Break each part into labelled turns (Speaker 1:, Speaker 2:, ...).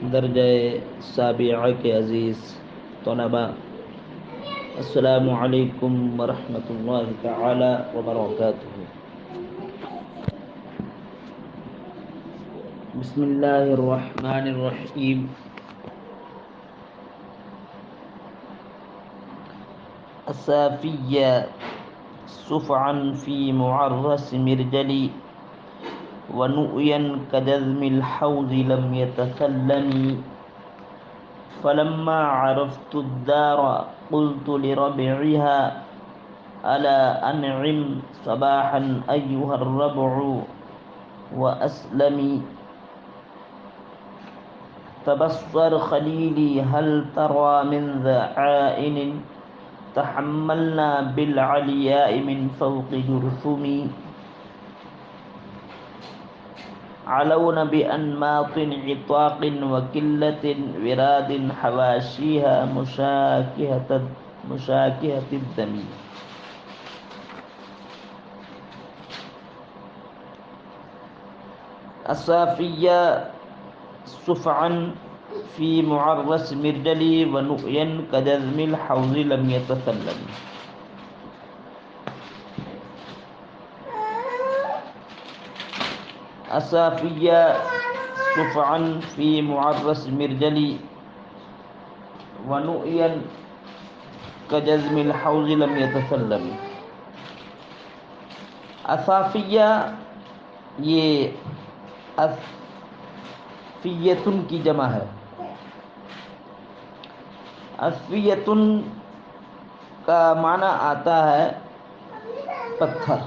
Speaker 1: درجہ سابعہ کے عزیز طلباء، السلام علیکم ورحمۃ اللہ تعالی وبرکاتہ۔ بسم اللہ الرحمن الرحیم۔ الصافیہ صفعا فی معرس مرجلی ونؤیا كجذم الحوض لم يتسلم، فلما عرفت الدار قلت لربعها ألا أنعم صباحا أيها الربع وأسلمي، تبصر خليلي هل ترى من ذا عائن تحملنا بالعلياء من فوق جرثمي، علون بأنماط عطاق وكلة وراد حواشيها مشاكهة الدم۔ الصافية صفعا في معرس مرجلي ونؤيا كجذم الحوض لم يتسلم۔ الصافية صفعا في معرس مرجلي ونؤيا كجذم الحوض لم يتسلم۔ الصافیہ یہ اصفیتن کی جمع ہے۔ اصفیتن کا معنی آتا ہے پتھر۔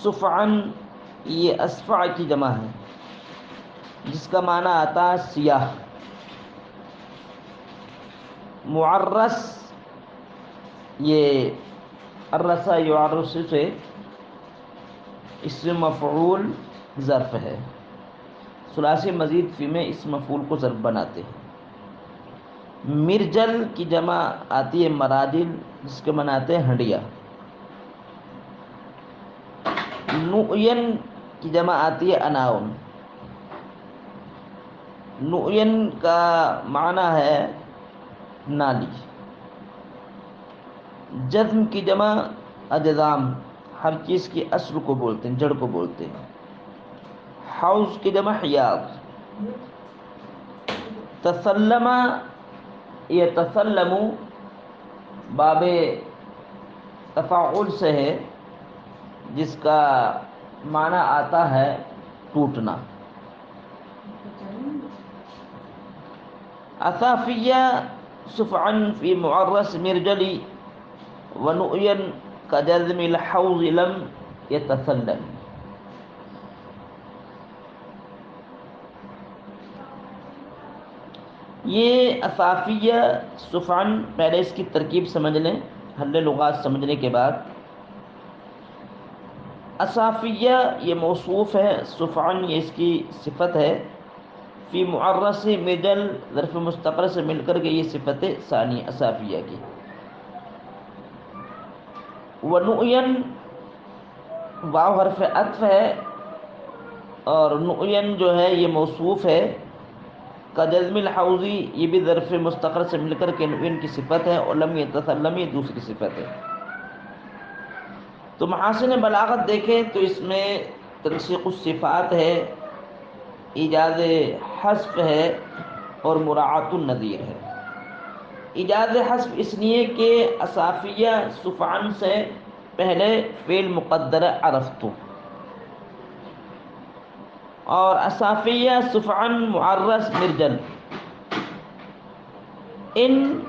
Speaker 1: صفعن یہ اصفع کی جمع ہے جس کا معنی آتا ہے سیاہ۔ معرس یہ عرسہ یعرس سے اسم مفعول ظرف ہے۔ ثلاثی مزید فی میں اس مفعول کو ظرف بناتے ہیں۔ مرجل کی جمع آتی ہے مراجل، جس کے مناتے ہیں ہنڈیا۔ نؤین کی جمع آتی ہے اناؤن۔ نؤین کا معنی ہے نالی۔ جذم کی جمع اجزام، ہر چیز کی اصل کو بولتے ہیں، جڑ کو بولتے ہیں۔ حوض کی جمع حیاض۔ تسلم یہ تسلم باب تفاعل سے ہے، جس کا معنی آتا ہے ٹوٹنا۔ الصافیہ صفعا فی معرس مرجلی ونؤیا كجذم الحوض لم يتسلم۔ یہ الصافیہ صفعا، پہلے اس کی ترکیب سمجھ لیں حل لغات سمجھنے کے بعد۔ الصافیہ یہ موصوف ہے، صفعا یہ اس کی صفت ہے، فی معرس مرجل ظرف مستقر سے مل کر کے یہ صفت ثانی الصافیہ کی۔ ونؤین واو حرف عطف ہے، اور نؤین جو ہے یہ موصوف ہے۔ کجذم الحوضی یہ بھی ظرف مستقر سے مل کر کے نؤین کی صفت ہے، اور لم یتسلم یہ دوسری صفت ہے۔ تو محاسن بلاغت دیکھیں تو اس میں تنسیق الصفات ہے، ایجاز حذف ہے، اور مراعات النظیر ہے۔ ایجاز حذف اس لیے کہ الصافیہ صفعا سے پہلے فعل مقدر عرفت، اور الصافیہ صفعا معرس مرجل، ان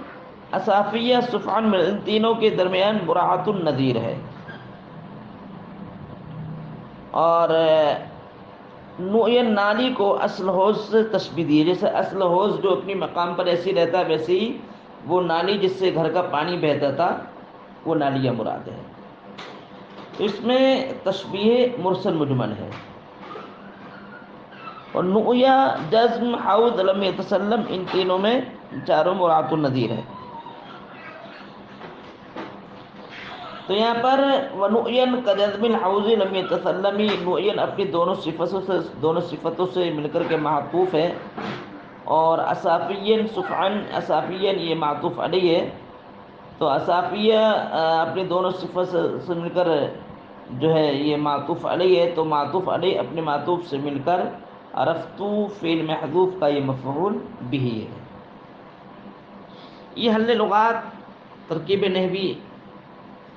Speaker 1: الصافیہ صفعا ان تینوں کے درمیان مراعات النظیر ہے۔ اور نؤین نالی کو اصل حوض سے تشبیہ دی، جیسے اصل حوض جو اپنی مقام پر ایسی رہتا ہے، ویسے ہی وہ نالی جس سے گھر کا پانی بہتا تھا وہ نالیہ مراد ہے۔ تو اس میں تشبیہ مرسل مجمل ہے۔ اور نؤیا، جزم، حوض، لم یتسلم، ان تینوں میں چاروں مراعات النظیر ہے۔ تو یہاں پر ونؤین کجزم الحوض لم یتسلمی، نؤین اپنی دونوں صفتوں سے مل کر کے معطوف ہے، اور اصافین صفعن، اصافین یہ معطوف علیہ ہے، تو اصافیہ اپنی دونوں صفت سے مل کر جو ہے یہ معطوف علیہ ہے، تو معطوف علیہ اپنے معطوف سے مل کر عرفتو فعل محذوف کا یہ مفعول بھی ہے۔ یہ حل لغات، ترکیب نحوی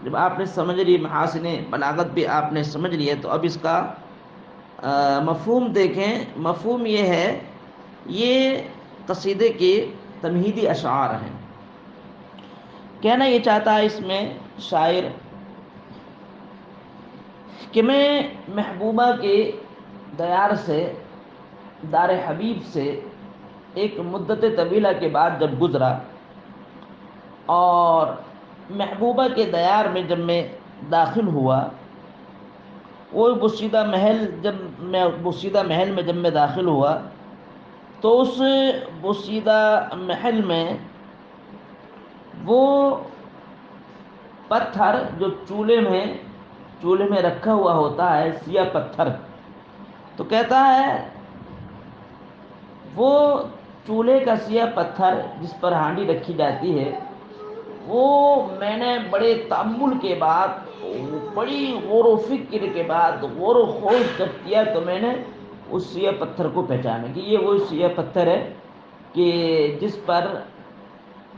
Speaker 1: جب آپ نے سمجھ لی، محاسن بلاغت بھی آپ نے سمجھ لی ہے، تو اب اس کا مفہوم دیکھیں۔ مفہوم یہ ہے، یہ قصیدے کے تمہیدی اشعار ہیں۔ کہنا یہ چاہتا ہے اس میں شاعر کہ میں محبوبہ کے دیار سے، دار حبیب سے ایک مدت طویلہ کے بعد جب گزرا، اور محبوبہ کے دیار میں جب میں داخل ہوا، وہ بوسیدہ محل، بوسیدہ محل میں جب میں داخل ہوا، تو اس بوسیدہ محل میں وہ پتھر جو چولہے میں رکھا ہوا ہوتا ہے، سیاہ پتھر، تو کہتا ہے وہ چولہے کا سیاہ پتھر جس پر ہانڈی رکھی جاتی ہے، وہ میں نے بڑے تأمل کے بعد، بڑی غور و فکر کے بعد، غور و خوض جب کیا، تو میں نے اس سیاہ پتھر کو پہچانا کہ یہ وہ سیاہ پتھر ہے کہ جس پر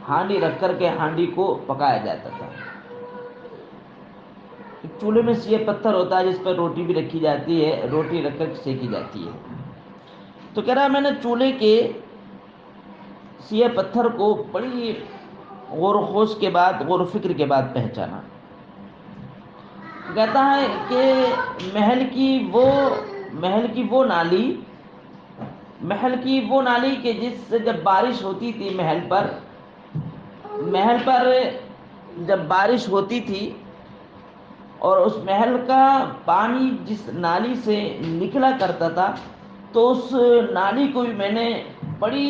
Speaker 1: ہانڈی رکھ کر کے ہانڈی کو پکایا جاتا تھا۔ چولہے میں سیاہ پتھر ہوتا ہے جس پر روٹی بھی رکھی جاتی ہے، روٹی رکھ کر سیکی جاتی ہے۔ تو کہہ رہا میں نے چولہے کے سیاہ پتھر کو بڑی غور و خوض کے بعد، غور و فکر کے بعد پہچانا۔ کہتا ہے کہ محل کی وہ نالی کہ جس سے جب بارش ہوتی تھی محل پر جب بارش ہوتی تھی، اور اس محل کا پانی جس نالی سے نکلا کرتا تھا، تو اس نالی کو بھی میں نے بڑی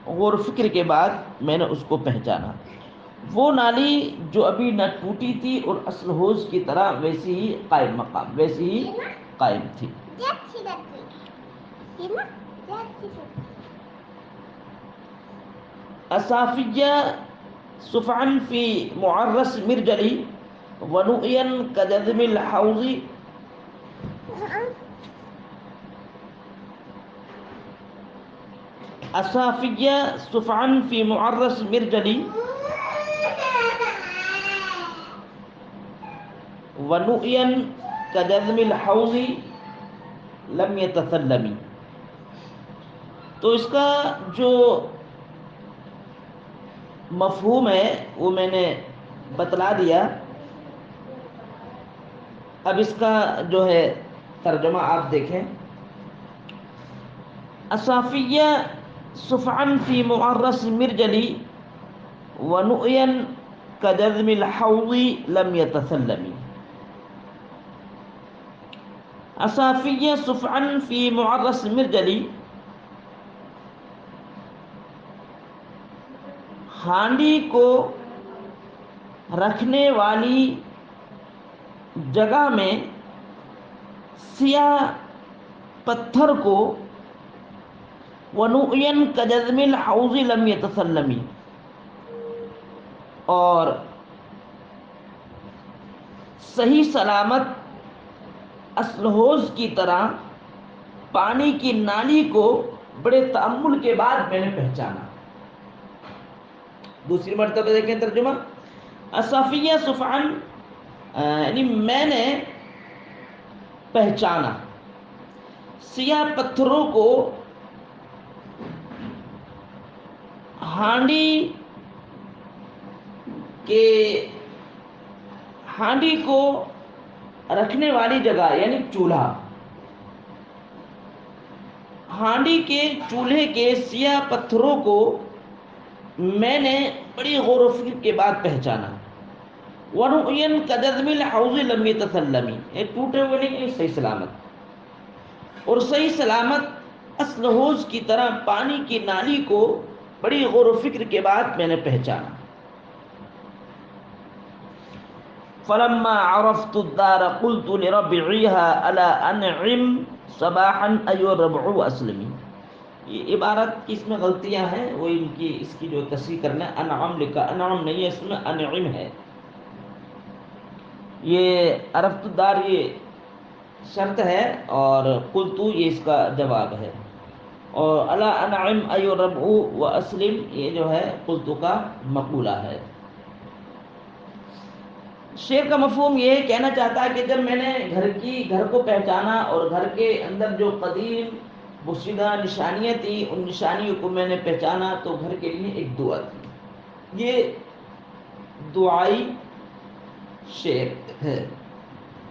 Speaker 1: غور و فکر کے بعد میں نے اس کو پہچانا۔ وہ نالی جو ابھی نہ ٹوٹی تھی، اور اصل حوض کی طرح ویسی ہی قائم مقام، ویسی ہی قائم تھی۔ اصافیہ صفعن فی معرس مرجلی ونؤین کجزم الحوض، اصافیہ صفعن فی معرس مرجلی ونؤین کجزم الحوض لم یتسلمی۔ تو اس کا جو مفہوم ہے وہ میں نے بتلا دیا۔ اب اس کا جو ہے ترجمہ آپ دیکھیں۔ اصافیہ صفعن فی معرس مرجلی ونؤین کجزم الحوض لم یتسلمی۔ اصافیہ صفعن فی معرس مرجلی، ہانڈی کو رکھنے والی جگہ میں سیاہ پتھر کو، ونؤین کجزم الحوض لم یتسلمی، اور صحیح سلامت اصل حوض کی طرح پانی کی نالی کو بڑے تأمل کے بعد میں نے پہچانا۔ دوسری مرتبہ دیکھیں ترجمہ۔ اصافیہ صفعن یعنی میں نے پہچانا سیاہ پتھروں کو، ہانڈی کو رکھنے والی جگہ یعنی چولہا، ہانڈی کے چولہے کے سیاہ پتھروں کو میں نے بڑی غور و فکر کے بعد پہچانا۔ ونؤین کجزم الحوض لم یتسلمی، یہ ٹوٹے ہوئے نہیں، یہ صحیح سلامت، اور صحیح سلامت اصل حوض کی طرح پانی کی نالی کو بڑی غور و فکر کے بعد میں نے پہچانا۔ فلما عرفت الدار قلت لربعيها الا انعم صباحا ایو الربع واسلمی. یہ عبارت کی اس میں غلطیاں ہیں، وہ ان کی اس کی جو تصحیح کرنا ہے، انعم لکھا، انعم نہیں ہے، اس میں انعم ہے. یہ عرفت الدار یہ شرط ہے اور قلتو یہ اس کا جواب ہے، اور الا انعم ایو الربع واسلم یہ جو ہے قلتو کا مقولہ ہے. شعر کا مفہوم یہ کہنا چاہتا ہے کہ جب میں نے گھر کو پہچانا اور گھر کے اندر جو قدیم پوشیدہ نشانیاں تھیں ان نشانیوں کو میں نے پہچانا تو گھر کے لیے ایک دعا تھی. یہ دعائی شعر ہے،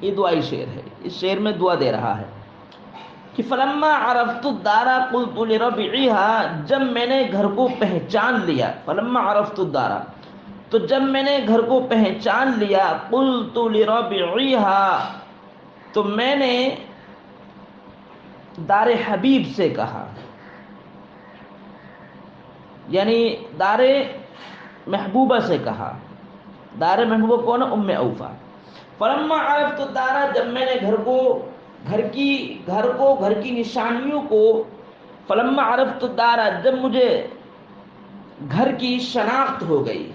Speaker 1: یہ دعائی شعر ہے. اس شعر میں دعا دے رہا ہے کہ فلما عرفت الدار قلت لربعها، جب میں نے گھر کو پہچان لیا، فلما عرفت الدار تو جب میں نے گھر کو پہچان لیا، قلت لربعها تو میں نے دار حبیب سے کہا، یعنی دار محبوبہ سے کہا. دار محبوبہ کون ہے؟ ام اوفا. فلما عرفت الدار جب میں نے گھر کی نشانیوں کو، فلما عرفت الدار جب مجھے گھر کی شناخت ہو گئی،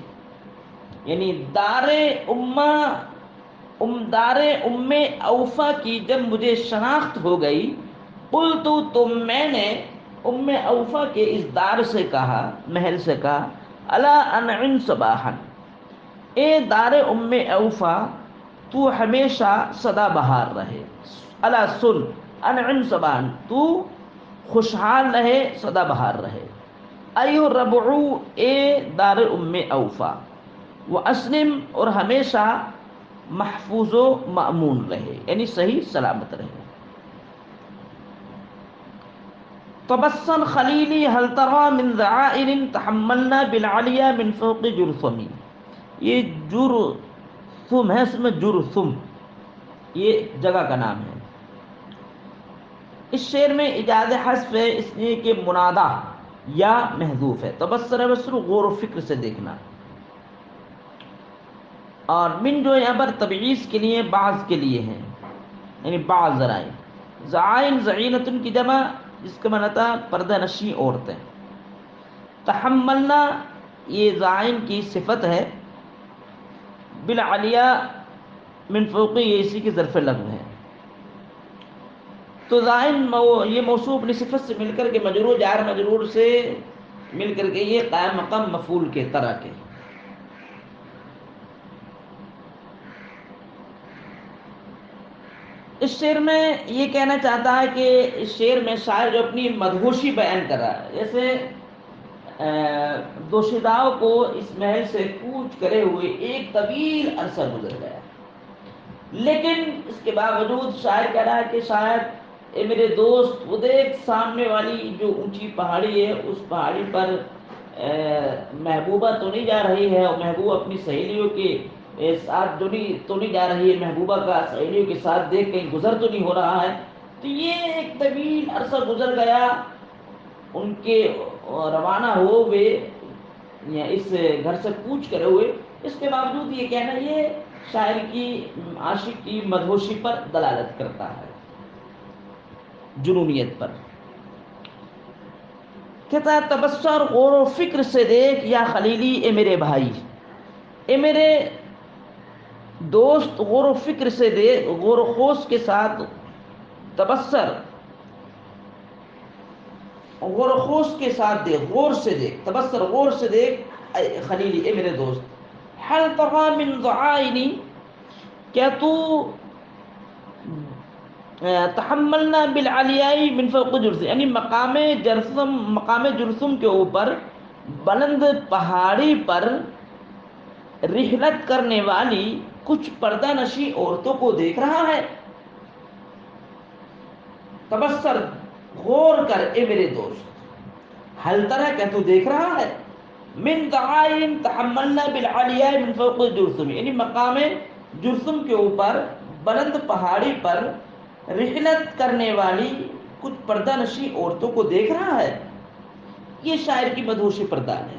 Speaker 1: یعنی دار ام اوفا کی جب مجھے شناخت ہو گئی، قلت تو میں نے ام اوفا کے اس دار سے کہا، محل سے کہا، الا انعم صباحا، اے دار ام اوفا تو ہمیشہ سدا بہار رہے. الا سن، انعم صباحا تو خوشحال رہے، سدا بہار رہے. ایو ربع اے دار ام اوفا، وہ اسلم اور ہمیشہ محفوظ و مأمون رہے، یعنی صحیح سلامت رہے. تبسم خلیلی هل ترى من ذعائر تحملنا بالعلیہ من فوق جرثمی. یہ جرثم ہے، اس میں جرثم یہ جگہ کا نام ہے. اس شعر میں ایجاز حذف ہے اس لیے کہ منادہ یا محذوف ہے. تبصر بصر غور و فکر سے دیکھنا، اور من جو یہاں پر تبعیض کے لیے بعض کے لیے ہیں، یعنی بعض ذرائع. زعائن زعینتن کی جمع جس کا معنی تھا پردہ نشیں عورتیں. تحملنا یہ زعائن کی صفت ہے. بالعلیہ من فوقی یہ اسی کی ظرف لغو ہے. تو زائن یہ موصوف اپنی صفت سے مل کر کے مجرور جار مجرور سے مل کر کے یہ قائم مقام مفعول کے طرح کے. اس شعر میں یہ کہنا چاہتا ہے کہ اس شعر میں شاعر جو اپنی مدہوشی بیان کر رہا ہے، جیسے دوشیداؤں کو اس محل سے کوچ کرے ہوئے ایک طویل عرصہ گزر گیا، لیکن اس کے باوجود شاعر کہہ رہا ہے کہ شاید اے میرے دوست وہ دیکھ سامنے والی جو اونچی پہاڑی ہے، اس پہاڑی پر محبوبہ تو نہیں جا رہی ہے، اور محبوبہ اپنی سہیلیوں کے ساتھ تو نہیں جا رہی ہے، محبوبہ کا سہیلیوں کے ساتھ دیکھ کہیں گزر تو نہیں ہو رہا ہے. تو یہ ایک طویل عرصہ گزر گیا ان کے روانہ ہوئے یا اس گھر سے کوچ کرے ہوئے. اس کے باوجود یہ کہنا یہ شاعر کی عاشق کی مدہوشی پر دلالت کرتا ہے، جنونیت پر. کہتا ہے تبصر غور و فکر سے دیکھ یا خلیلی اے میرے بھائی، اے میرے دوست غور و فکر سے دیکھ، غور و خوض کے ساتھ. تبصر غور و خوض کے ساتھ دیکھ، غور سے دیکھ، تبصر غور سے دیکھ اے خلیلی اے میرے دوست. حل ترى من ضعائنی کیا تو تحملنا بالعلیائی من فوق جرثم، یعنی مقام جرثم کے اوپر بلند پہاڑی پر رحلت کرنے والی کچھ پردہ نشی عورتوں کو دیکھ رہا ہے. تبصر غور کر اے میرے دوست، حل ترى کیا تو دیکھ رہا ہے، من ضعائن تحملنا بالعلیاء من فوق جرثم، یعنی مقام جرثم کے اوپر بلند پہاڑی پر رحلت کرنے والی کچھ پردہ نشی عورتوں کو دیکھ رہا ہے. یہ شاعر کی مدہوشی پردان ہے.